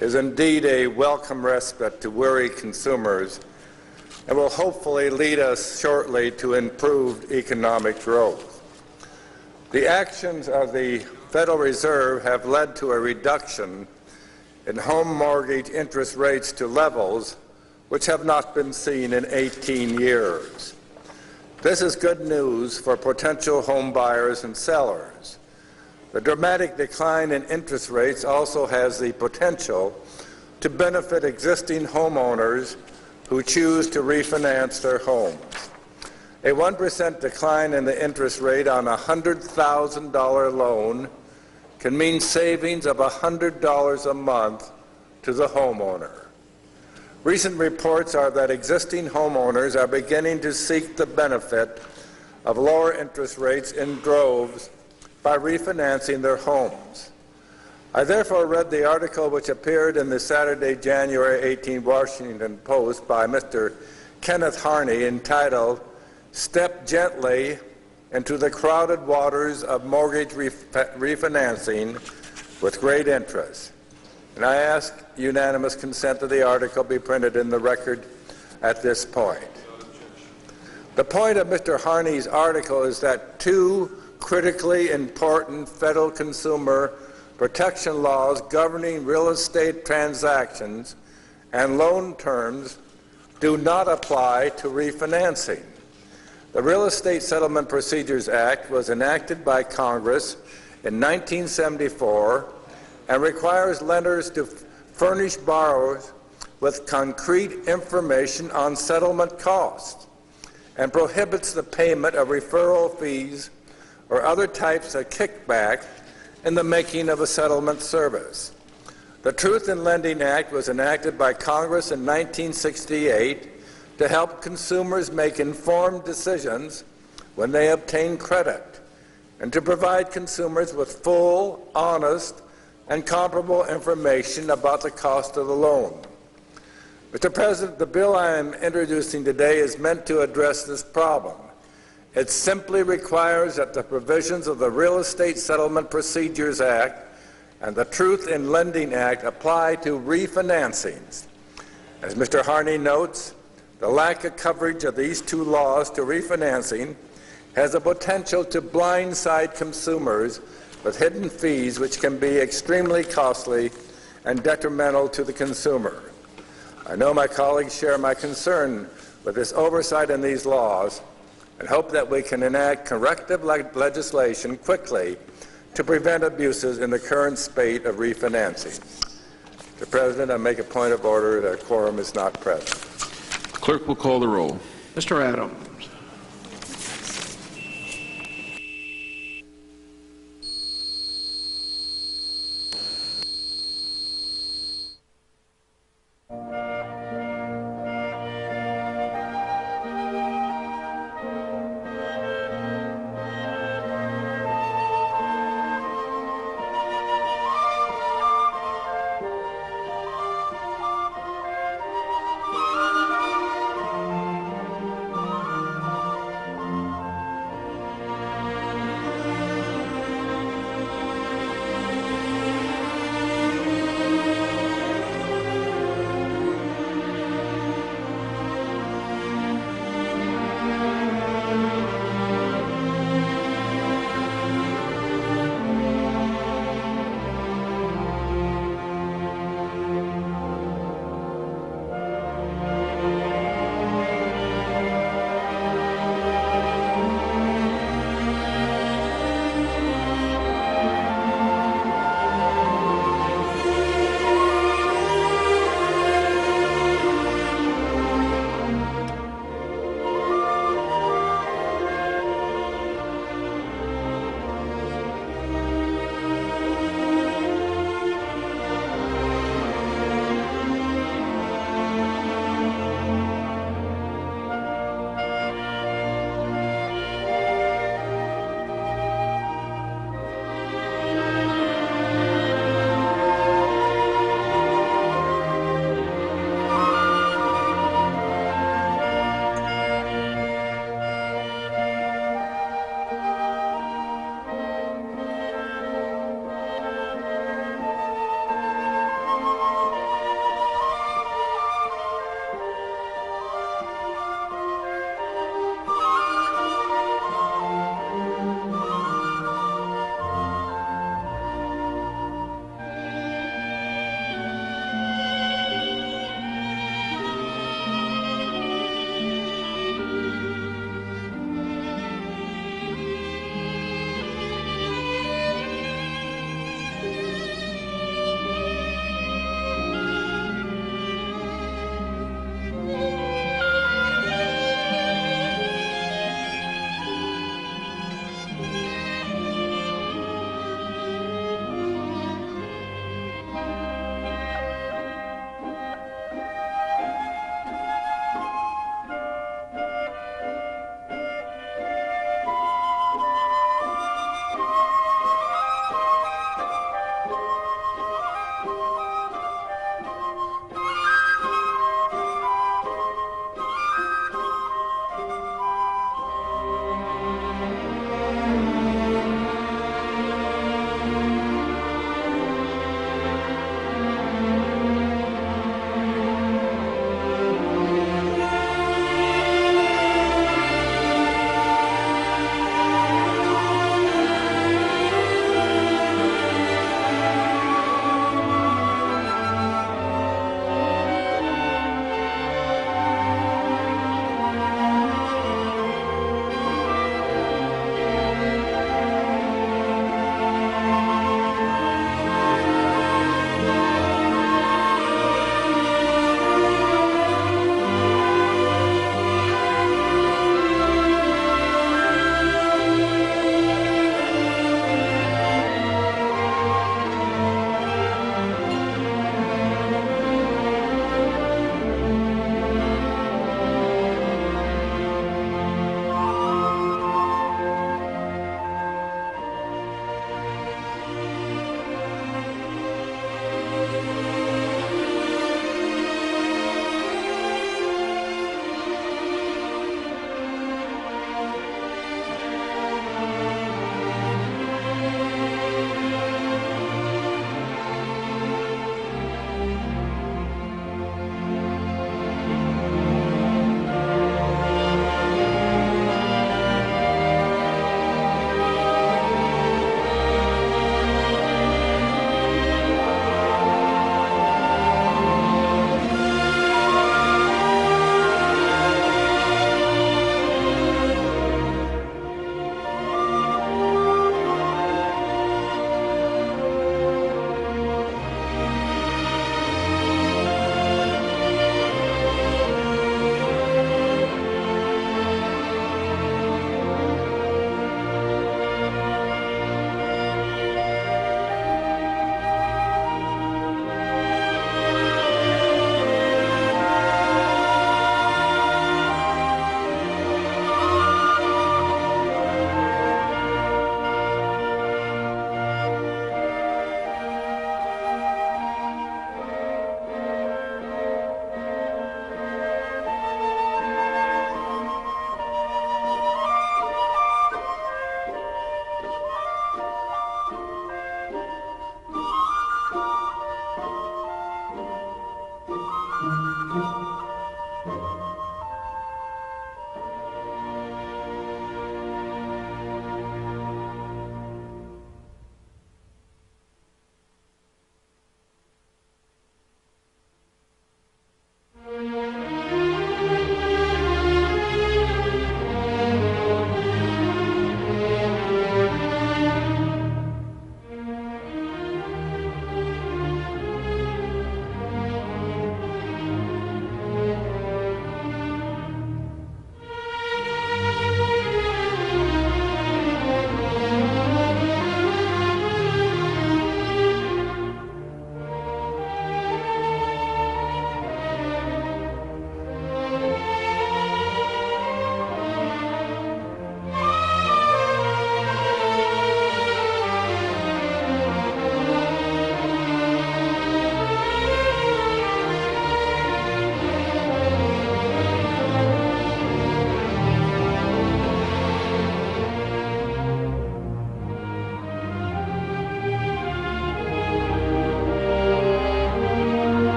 is indeed a welcome respite to weary consumers and will hopefully lead us shortly to improved economic growth. The actions of the Federal Reserve have led to a reduction in home mortgage interest rates to levels which have not been seen in 18 years. This is good news for potential home buyers and sellers. The dramatic decline in interest rates also has the potential to benefit existing homeowners who choose to refinance their homes. A 1% decline in the interest rate on a $100,000 loan can mean savings of $100 a month to the homeowner. Recent reports are that existing homeowners are beginning to seek the benefit of lower interest rates in droves by refinancing their homes. I therefore read the article which appeared in the Saturday, January 18 Washington Post by Mr. Kenneth Harney entitled, "Step Gently into the Crowded Waters of Mortgage Refinancing with Great Interest." And I ask unanimous consent that the article be printed in the record at this point. The point of Mr. Harney's article is that two critically important federal consumer protection laws governing real estate transactions and loan terms do not apply to refinancing. The Real Estate Settlement Procedures Act was enacted by Congress in 1974 and requires lenders to furnish borrowers with concrete information on settlement costs and prohibits the payment of referral fees or other types of kickback in the making of a settlement service. The Truth in Lending Act was enacted by Congress in 1968 to help consumers make informed decisions when they obtain credit and to provide consumers with full, honest, and comparable information about the cost of the loan. Mr. President, the bill I am introducing today is meant to address this problem. It simply requires that the provisions of the Real Estate Settlement Procedures Act and the Truth in Lending Act apply to refinancings. As Mr. Harney notes, the lack of coverage of these two laws to refinancing has the potential to blindside consumers with hidden fees which can be extremely costly and detrimental to the consumer. I know my colleagues share my concern with this oversight in these laws and hope that we can enact corrective legislation quickly to prevent abuses in the current spate of refinancing. Mr. President, I make a point of order that a quorum is not present. Clerk will call the roll. Mr. Adams.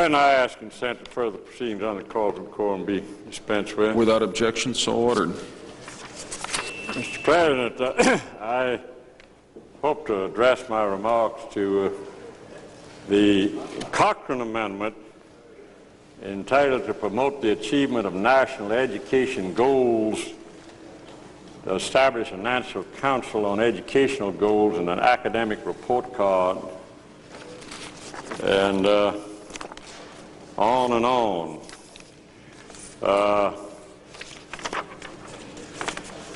President, I ask consent that further proceedings on the cause of quorum be dispensed with. Without objection, so ordered. Mr. President, I hope to address my remarks to the Cochrane Amendment entitled to promote the achievement of national education goals, to establish a National Council on Educational Goals and an academic report card, and on and on.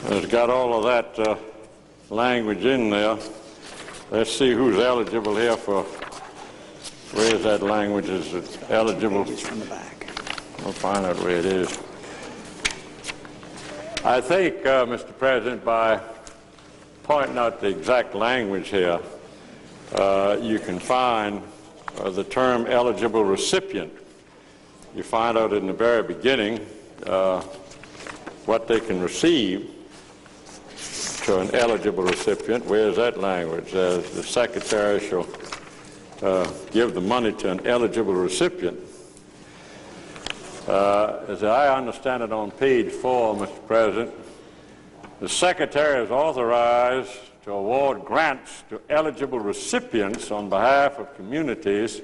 It's got all of that language in there. Let's see who's eligible here for. Where's that language? Is it eligible? It's from the back. I'll find out where it is. I think, Mr. President, by pointing out the exact language here, you can find the term eligible recipient. You find out in the very beginning what they can receive to an eligible recipient. Where's that language? The Secretary shall give the money to an eligible recipient. As I understand it on page 4, Mr. President, the Secretary is authorized to award grants to eligible recipients on behalf of communities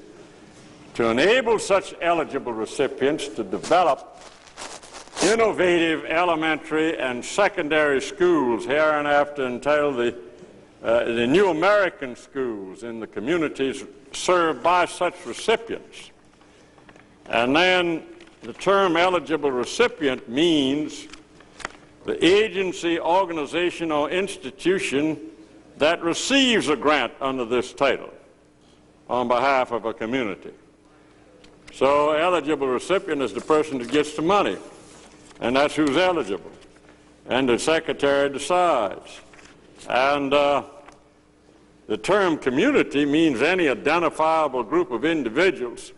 to enable such eligible recipients to develop innovative elementary and secondary schools, hereinafter entitled the New American Schools, in the communities served by such recipients. And then the term eligible recipient means the agency, organization, or institution that receives a grant under this title on behalf of a community. So eligible recipient is the person that gets the money, and that's who's eligible. And the Secretary decides. And the term community means any identifiable group of individuals